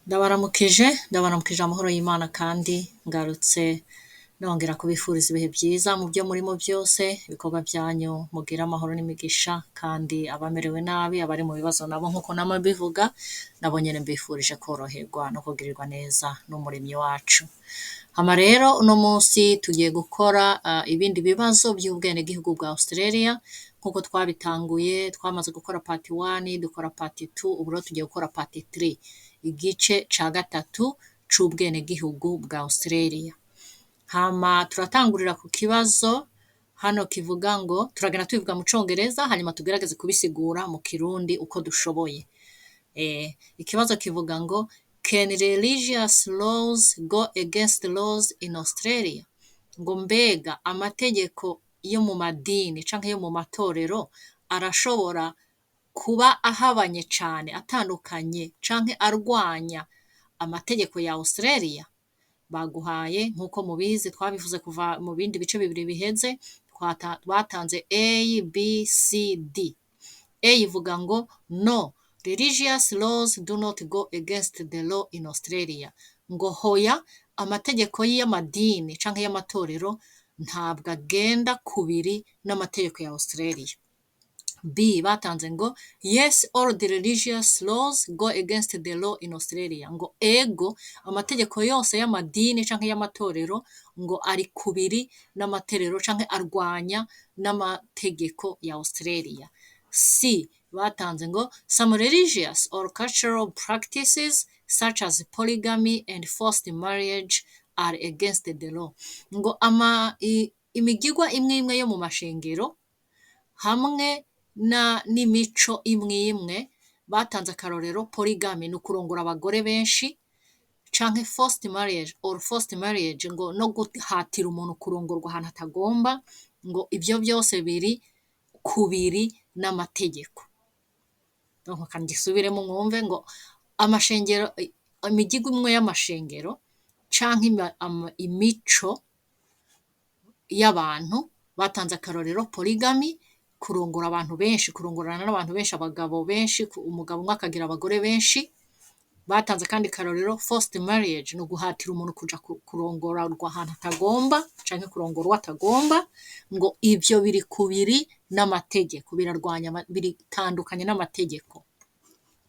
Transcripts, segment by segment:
ndabaramukije amahoro y'Imana kandi ngarutse nongera kubifuriza ibihe byiza mu byo murimo byose, ibikorwa byanyu mugire amahoro n'imigisha, kandi abamerewe nabi, abari mu bibazo nabo nk'uko nama bivuga, nabo nyene mbifurije koroherwa no kugirirwa neza n'umuremyi wacu. Hama rero uno munsi tugiye gukora ibindi bibazo by'ubwenegihugu bwa Australia nk'uko twabitanguye, twamaze gukora part 1, dukora part 2, ubu rero tugiye gukora part 3, igice ca gatatu c'ubwenegihugu bwa Australia. Hama turatangurira ku kibazo hano kivuga ngo, turagenda tubivuga mu congereza hanyuma tugerageze kubisigura mu kirundi uko dushoboye. Ikibazo kivuga ngo, can religious laws go against laws in Australia? Ngo mbega amategeko yo mu madini canke yo mu matorero arashobora kuba ahabanye cane, atandukanye canke arwanya amategeko ya Australia? Baguhaye nk'uko mubizi twabivuze kuva mu bindi bice bibiri biheze, batanze A, B, C, D. A ivuga ngo no, religious laws do not go against the law in Australia. Ngo hoya, amategeko y'amadini canke y'amatorero ntabwo agenda kubiri n'amategeko ya Australia. B batanze ngo yes, all the religious laws go against the law in Australia. Ngo ego, amategeko yose y'amadini canke y'amatorero ngo ari kubiri n'amatorero canke arwanya n'amategeko ya Australia. C batanze ngo some religious or cultural practices such as polygamy and forced marriage are against the law. Ngo imigigwa imwe imwe yo mu mashengero hamwe n'imico imwe imwe, batanze akarorero polygamy ni ukurongora abagore benshi, canke forced marriage ngo no guhatira umuntu kurongorwa ahantu atagomba, ngo ivyo byose biri kubiri n'amategeko. Donc kandi gisubiremo mwumve ngo amashengero, imigigwa imwe y'amashengero canke imico y'abantu, batanze akarorero polygamy, kurongora abantu benshi, kurongorana n'abantu benshi, abagabo benshi, umugabo umwe akagira abagore benshi. Batanze kandi karorero forced marriage, no guhatira umuntu kuja kurongorwa ahantu atagomba canke kurongorwa atagomba, ngo ivyo biri kubiri n'amategeko, birarwanya biritandukanye n'amategeko.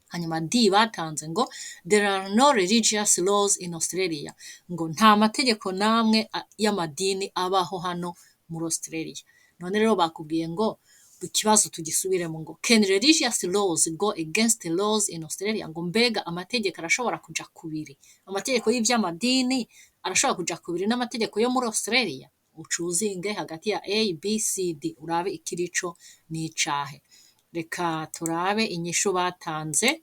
Hanyuma D batanze ngo there are no religious laws in Australia. Ngo nta mategeko namwe y'amadini abaho hano muri Australia. None rero bakubwiye ngo ikibazo tugisubiremo ngo can religious laws go against the laws in Australia? Ngo mbega amategeko arashobora kuja kubiri, amategeko y'ivy'amadini arashobora kuja kubiri n'amategeko yo muri Australia? Ucuzinge hagati ya A, B, C, D, urabe ikirico n'icahe. Reka turabe inyishu batanze.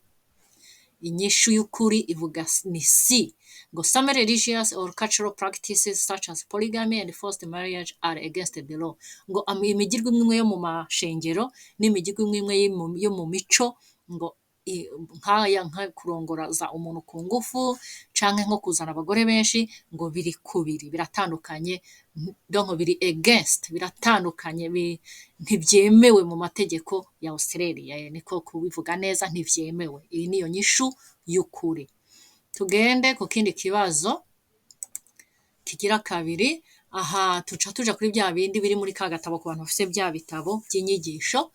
Inyishu y'ukuri ivuga ni C, ngo some religious or cultural practices such as polygamy and forced marriage are against the law. Ngo imigirwa imwe yo mu mashengero n'imigirwa imwe yo mu mico, ngo nka kurongoraza umuntu ku ngufu canke nko kuzana abagore benshi, ngo biri kubiri, biratandukanye, donc biri against, biratandukanye, ntivyemewe mu mategeko ya Australia. Niko kubivuga neza, ntivyemewe. Iyi niyo nyishu y'ukuri. Tugende ku kindi kibazo kigira kabiri. Aha tuja kuri bya bindi biri muri ka gatabo ku bantu bafise bya bitabo by'inyigisho.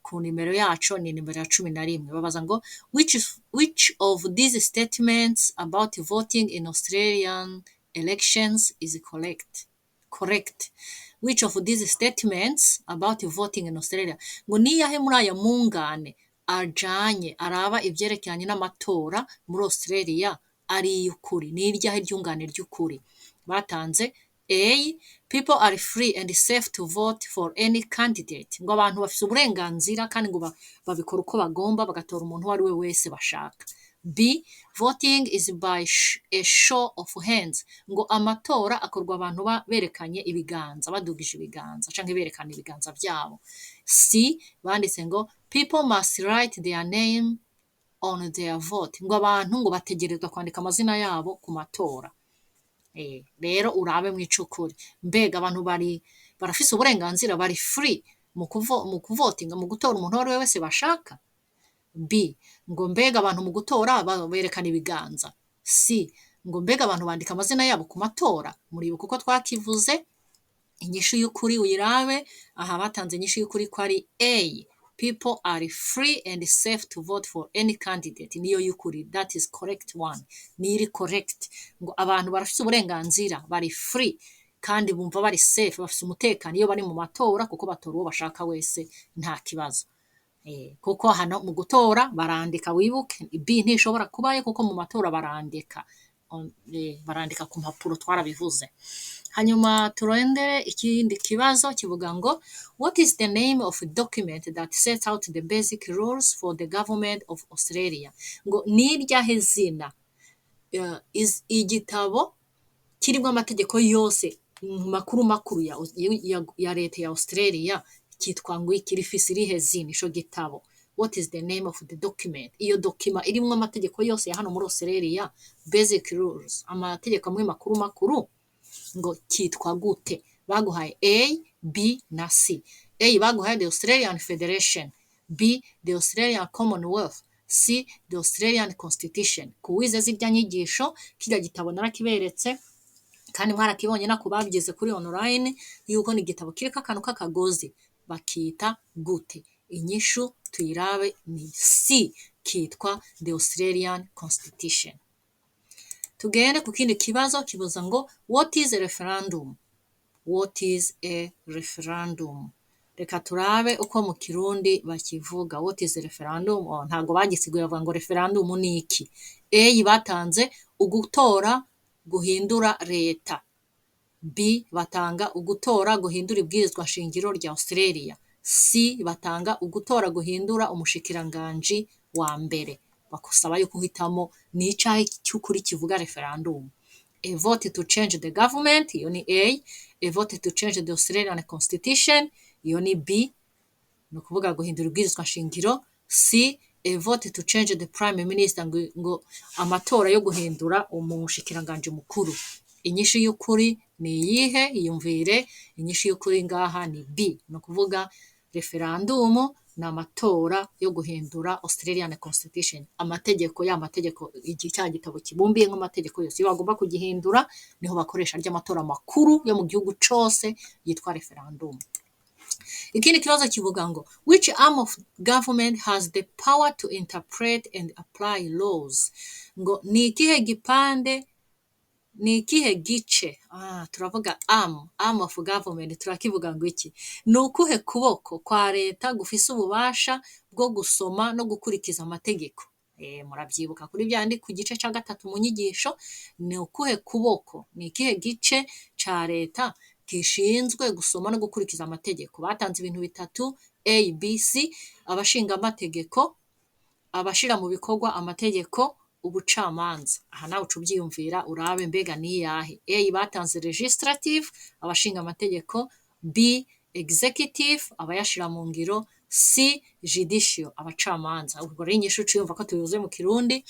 Ku nimero yacu ni nimero ya 11. Babaza ngo which of these statements about voting in Australian elections is correct? Which of these statements about voting in Australia? Ngo niyahe muri aya mungane ajanye araba ivyerekeranye n'amatora muri Australia ari y'ukuri, ni iryahe ryungane ry'ukuri? Batanze A, people are free and safe to vote for any candidate. Ngo abantu bafise uburenganzira kandi ngo babikora uko bagomba, bagatora umuntu wari we wese bashaka. B, voting is by a show of hands. Ngo amatora akorwa abantu berekanye ibiganza, badugije ibiganza canke berekana ibiganza vyabo. C, banditse ngo people must write their name on their vote. Ngo abantu ngo bategerezwa kwandika amazina yabo ku matora. Rero urabe mw'icukuri, mbega abantu barafise uburenganzira, bari free mu kuvotinga, mu gutora umuntu wari we wese bashaka? B, ngo mbega abantu mu gutora berekana ibiganza. C, ngo mbega abantu bandika amazina yabo ku matora. Muribuka uko twakivuze. Inyishu y'ukuri uyirabe. Aha batanze inyishu y'ukuri ko ari A. People are free and safe to vote for any candidate. Niyo y'ukuri. That is correct one. Ni iri correct. Ngo abantu barafite uburenganzira, bari free kandi bumva bari safe, bafite umutekano iyo bari mu matora kuko batora uwo bashaka wese nta kibazo. Kuko hano mu gutora barandika, wibuke B ntishobora kubaye kuko mu matora barandika. Barandika ku mpapuro twarabivuze. Hanyuma turondere ikindi kibazo kivuga ngo what is the name of a document that sets out the basic rules for the government of Australia. Ngo ni iryahe zina igitabo kirimo amategeko yose makuru ya leta ya Australia kitwa ngo iki, rifise irihe zina ico gitabo. What is the name of the document? Iyo dokima irimo amategeko yose ya hano muri Australia, basic rules, amategeko amwe makuru ngo kitwa gute. Baguhaye A, B na C. A baguhaye the Australian Federation, B the Australian Commonwealth, C the Australian Constitution. Kuwize zirya nyigisho kirya gitabo narakiberetse kandi mwarakibonye nako babigeze kuri online yuko ni igitabo kireka akantu k'akagozi bakita gute. Inyishu tuyirabe ni C, kitwa the Australian Constitution. Tugende ku kindi kibazo kibuza ngo what is a referendum? What is a referendum? Reka turabe uko mu Kirundi bakivuga. What is a referendum? Ntago bagisiguye bavuga ngo referendum ni iki. A batanze ugutora guhindura leta. B batanga ugutora guhindura ibwirizwa shingiro rya Australia. C batanga ugutora guhindura umushikiranganji wa mbere. Bakusaba yuko uhitamo ni icahe cy'ukuri kivuga referendum. A vote to change the government, iyo ni A. A vote to change the Australian Constitution, iyo ni B. No kuvuga guhindura ibwirizwa shingiro. C. A vote to change the prime minister, ngo amatora yo guhindura umushikiranganji mukuru. Inyishu y'ukuri ni iyihe? Iyumvire. Inyishu y'ukuri ngaha ni B. No kuvuga referendum na amatora yo guhindura Australian Constitution. Amategeko cya gitabo kibumbiye nk'amategeko yose iyo bagomba kugihindura niho bakoresha ry'amatora makuru yo mu gihugu cose yitwa referendum. Ikindi kibazo kivuga ngo which arm of government has the power to interpret and apply laws? Ngo ni ikihe gipande, ni ikihe gice, turavuga arm of government, turakivuga ngo iki? Ni ukuhe kuboko kwa leta gufise ububasha bwo gusoma no gukurikiza amategeko. Murabyibuka kuri byandi ku gice cya 3 mu nyigisho. Ni ukuhe kuboko, ni ikihe gice ca leta gishinzwe gusoma no gukurikiza amategeko. Batanze ibintu bitatu A, B, C: abashinga amategeko, abashira mu bikorwa amategeko, ubucamanza. Aha nawe ucubyiyumvira urabe mbega ni yahe. A batanze legislative, abashinga amategeko. B executive, abayashira mu ngiro. C judicial, abacamanza. Ubwo rero inyishu uciyumva ko tubivuze mu Kirundi.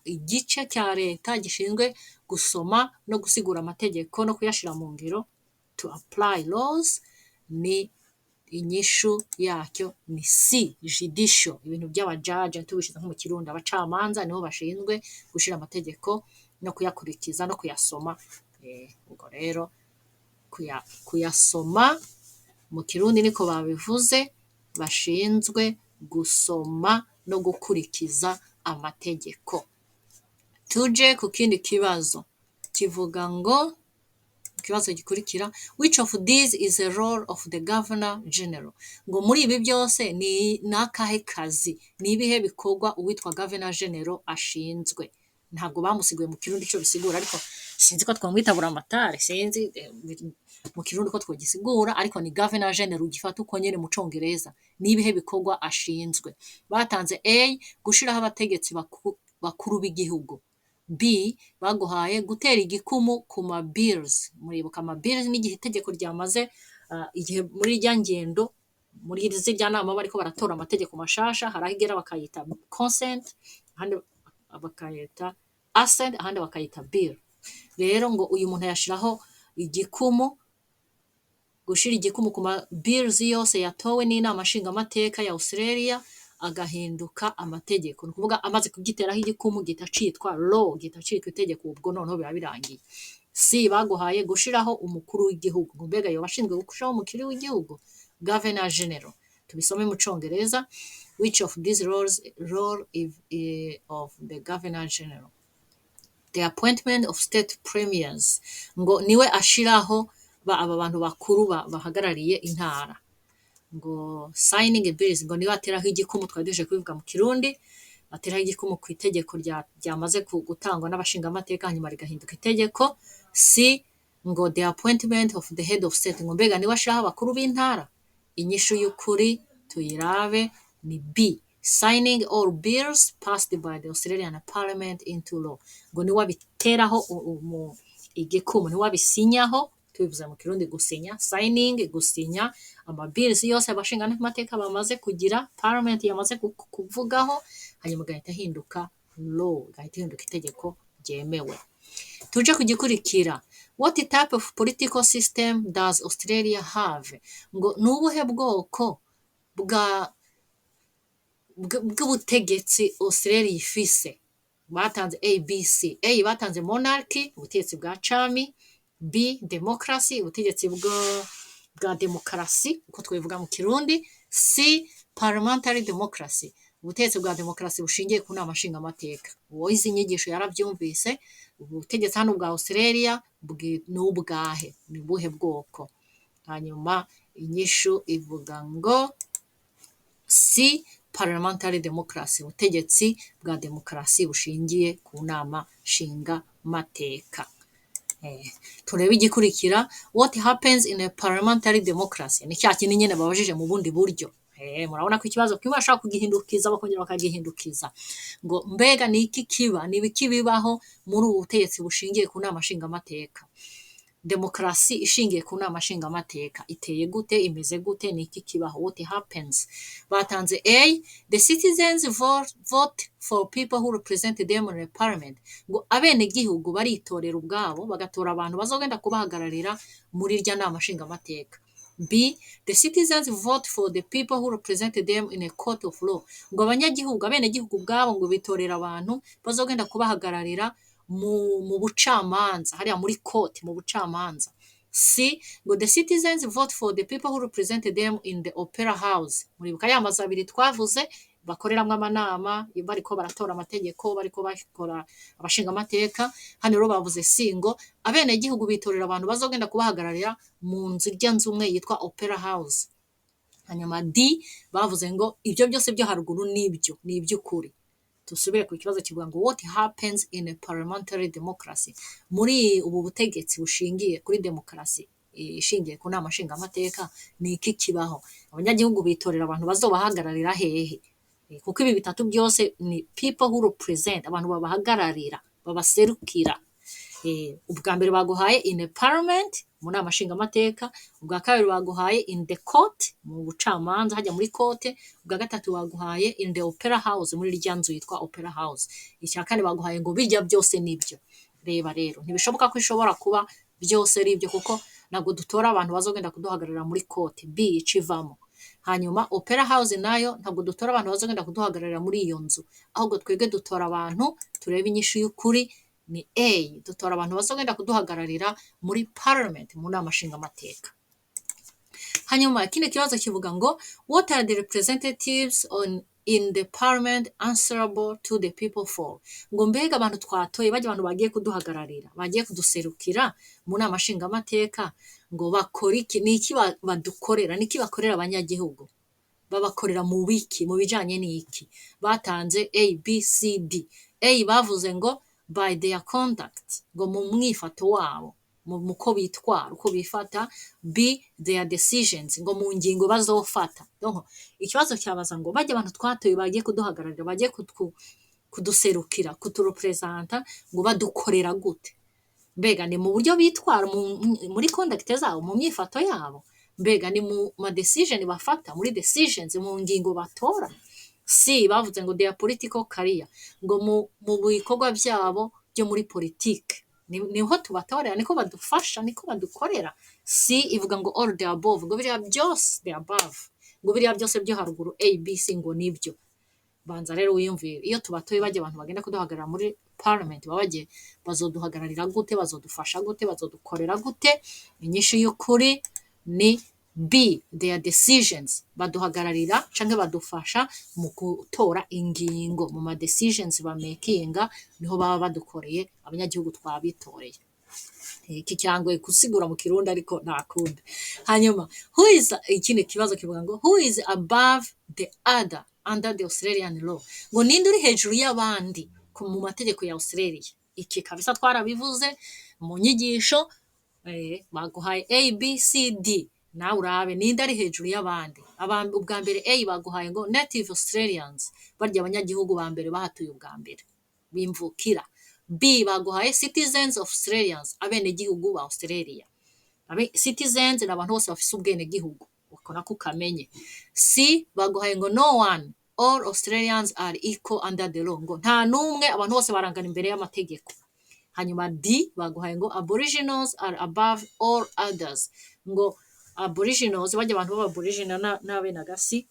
Igice cya leta gishinzwe gusoma no gusigura amategeko no kuyashira mu ngiro, to apply laws, ni inyishu yacyo ni C judicial. Ibintu by'abajaje tubishize nko mu Kirundi, abacamanza niho bashinzwe gushira amategeko no kuyakurikiza no kuyasoma. Ubwo rero kuyasoma mu Kirundi niko babivuze, bashinzwe gusoma no gukurikiza amategeko. Tuje ku kindi kibazo kivuga ngo ikibazo gikurikira which of these is a role of the governor general? Ngo muri ibi byose ni nakahe kazi, ni ibihe bikorwa uwitwa governor general ashinzwe. Ntabwo bamusiguye mu Kirundi cyo bisigura, ariko sinzi ko twamwita buramatari, sinzi mu Kirundi ko twogisigura, ariko ni governor general ugifata uko nyene mu Congereza. Ni ibihe bikorwa ashinzwe. Batanze A gushiraho abategetsi bakuru b'igihugu. B baguhaye gutera igikumu ku ma bills. Muribuka ama bills ni igihe itegeko ryamaze igihe muri rya ngendo muri zirya nama bariko baratora amategeko mashasha, harahigera bakayita consent, ahandi bakayita assent, ahandi bakayita bill. Rero ngo uyu muntu yashiraho igikumu, gushira igikumu ku ma bills yose yatowe n'inama nshinga amateka ya Australia, agahinduka amategeko, ni ukuvuga amaze kugiteraho igikumu gihita citwa law, gihita citwa itegeko, ubwo noneho biba birangiye. C baguhaye gushiraho umukuru w'igihugu, ngo mbega yoba ashinzwe gushiraho umukuru w'igihugu, governor general. Tubisome mu Congereza, which of these role of the governor general? The appointment of state premiers, ngo niwe ashiraho aba bantu bakuru bahagarariye intara. Ngo signing bills, ngo niwe ateraho igikumu, twari duje kubivuga mu Kirundi, ateraho igikumu ku itegeko ryamaze gutangwa n'abashingamateka hanyuma rigahinduka itegeko. C ngo the appointment of the head of state, ngo mbega niwe ashiraho abakuru b'intara. Inyishu y'ukuri tuyirabe ni B, signing all bills passed by the Australian Parliament into law, ngo niwe abiteraho igikumu, niwe abisinyaho, tubivuze mu Kirundi gusinya, signing gusinya amabils yose abashingamateka bamaze kugira, Parliament yamaze kuvugaho, hanyuma gahita hinduka law, gahita hinduka itegeko ryemewe. Tuje kugikurikira, what type of political system does Australia have? Ngo nubuhe bwoko bw'ubutegetsi Australia ifise. Batanze A, B, C. A batanze monarchy, ubutegetsi bwa cami. B democracy, ubutegetsi bwa demokarasi uko twivuga mu Kirundi. C parliamentary democracy, ubutegetsi bwa demokarasi bushingiye ku nama nshingamateka. Uwo izi nyigisho yarabyumvise, ubutegetsi hano bwa Australia n'ubwahe, ni buhe bwoko? Hanyuma inyishu ivuga ngo C parliamentary democracy, ubutegetsi bwa demokarasi bushingiye ku nama nshingamateka. Turebe igikurikira, what happens in a parliamentary democracy? Ni cya kintu nyine babajije mu bundi buryo. Murabona ko ikibazo kimwe bashaka kugihindukiza bakongera bakagihindukiza. Ngo mbega ni iki kiba, ni ibiki bibaho muri ubu butegetsi bushingiye ku nama nshingamateka? Demokarasi ishingiye ku nama nshingamateka iteye gute, imeze gute, ni iki kibaho, what happens? Batanze A, the citizens vote for people who represent them in the parliament, ngo abene gihugu baritorera ubwabo bagatora abantu bazogenda kubahagararira muri rya nama nshingamateka. B, the citizens vote for the people who represent them in a court of law, ngo abanyagihugu abene gihugu ubwabo ngo bitorera abantu bazogenda kubahagararira mu bucamanza, hariya muri court mu bucamanza. C, ngo the citizens vote for the people who represent them in the opera house, muribuka ya mazu abiri twavuze bakoreramwo amanama bariko baratora amategeko, bariko bakora abashinga amateka. Hano rero bavuze C, ngo abene gihugu bitorera abantu bazogenda kubahagararira mu nzu nzu umwe yitwa opera house. Hanyuma D bavuze ngo ibyo byose byo haruguru nibyo, ni iby'ukuri. Tusubire ku kibazo kivuga ngo what happens in a parliamentary democracy, muri ubu butegetsi bushingiye kuri demokarasi ishingiye ku nama nshingamateka ni iki kibaho? Abanyagihugu bitorera abantu bazobahagararira hehe? Kuko ibi bitatu byose ni people who represent, abantu babahagararira, babaserukira. Ubwa mbere baguhaye in a parliament, mu nama nshingamateka. Ubwa kabiri baguhaye in the court, mu bucamanza hajya muri court. Ubwa gatatu baguhaye in the opera house, muri rya nzu yitwa opera house. Icya kane baguhaye ngo bijya byose nibyo. Reba rero ntibishoboka ko ishobora kuba byose ari ibyo, kuko ntabwo dutora abantu bazogenda kuduhagararira muri court, B icivamo. Hanyuma opera house nayo ntabwo dutora abantu bazogenda kuduhagararira muri iyo nzu, ahubwo twebwe dutora abantu, turebe inyishu y'ukuri ni A, dutora abantu bazogenda kuduhagararira muri parliament, mu nama nshingamateka. Hanyuma ikindi kibazo kivuga ngo what are the representatives in the parliament answerable to the people for, ngo mbega abantu twatoye bajya abantu bagiye kuduhagararira, bagiye kuduserukira mu nama nshingamateka, ngo bakora iki, ni iki badukorera, ni iki bakorera abanyagihugu, babakorera mu wiki, mu bijanye n'iki? Batanze A, B, C, D. A bavuze ngo by their conduct, ngo mu mwifato wabo, mu ko bitwara, uko bifata. B, their decisions, ngo mu ngingo bazofata. Donc ikibazo cyabaza ngo bajya abantu twatoye bagiye kuduhagararira, bagiye kuduserukira, kuturepresenta, ngo badukorera gute? Mbega ni mu buryo bitwara muri conduct zabo, mu myifato yabo? Mbega ni mu ma decision bafata, muri decisions, mu ngingo batora? C bavuze ngo their political career, ngo mu bikorwa byabo byo muri politike, niho tubatorera, niko badufasha, niko badukorera. C ivuga ngo all the above, ngo biriya byose the above, ngo biriya byose byo haruguru A, B, C ngo nibyo. banza rero wiyumvire iyo tubatoye bajya abantu bagenda kuduhagarara muri parliament babagiye bazoduhagararira gute, bazodufasha gute, bazodukorera gute? Inyishu y'ukuri ni B, their decisions. Baduhagararira canke badufasha mu gutora ingingo mu ma decisions bamekinga, niho baba badukoreye abanyagihugu twabitoreye. Iki cyangoye gusigura mu kirundi ariko ntakundi. Hanyuma ikindi kibazo kivuga ngo who is above the other under the Australian law, ngo ninde uri hejuru y'abandi mu mategeko ya Australia. Iki kabisa twarabivuze mu nyigisho baguhaye A B C D, nawe urabe ninde ari hejuru y'abandi. Ubwa mbere A baguhaye ngo native Australians, barya abanyagihugu ba mbere bahatuye ubwa mbere bimvukira. B baguhaye citizens of Australians, abene gihugu ba Australia. Citizens ni abantu bose bafise ubwene gihugu, ukona kukamenye. C baguhaye ngo no one, all Australians are equal under the law, ngo nta numwe, abantu bose barangana imbere y'amategeko. Hanyuma D baguhaye ngo aboriginals are above all others, ngo aboriginals bajya abantu b'aboriginal n'abenagasi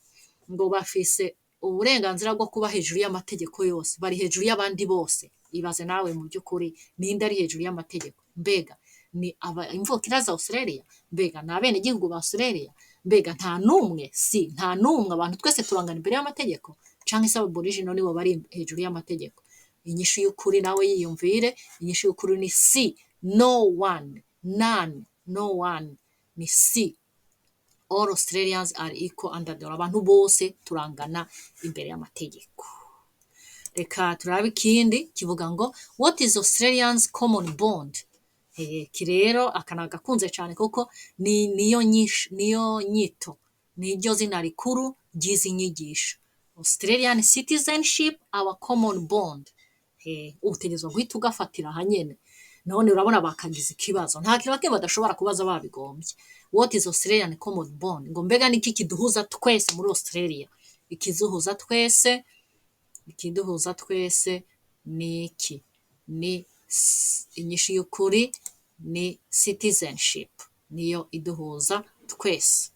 ngo bafise uburenganzira bwo kuba hejuru y'amategeko yose, bari hejuru y'abandi bose. Ibaze nawe mu by'ukuri ninde ari hejuru y'amategeko? Mbega ni imvukira za Australia? Mbega ni abene gihugu ba Australia? Mbega nta numwe? Si nta numwe, abantu twese turangana imbere y'amategeko, canke se aboriginal nibo bari hejuru y'amategeko? Inyishu y'ukuri nawe yiyumvire, inyishu y'ukuri ni C, no one, none, no one, ni C. All Australians are equal under the law, abantu bose turangana imbere y'amategeko. Reka turabe ikindi kivuga ngo what is Australians common bond. Kirero akana gakunze cyane kuko niyo nyito, niryo zina rikuru ry'izi nyigisho. Australian citizenship, our common bond. Utegerezwa guhita ugafatira hanyene. None urabona bakagize ikibazo, nta kintu badashobora kubaza babigombye. What is Australian common bond? Ngo mbega niki kiduhuza twese muri Australia? Ikiduhuza twese ni iki? Ni inyishu y'ukuri ni citizenship, niyo iduhuza twese.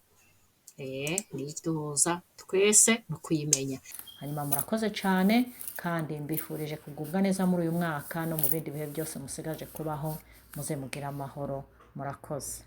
Niyo iduhuza twese no kuyimenya. Hanyuma murakoze cyane kandi mbifurije kugubwa neza muri uyu mwaka no mu bindi bihe byose musigaje kubaho, muze mugira amahoro. Murakoze.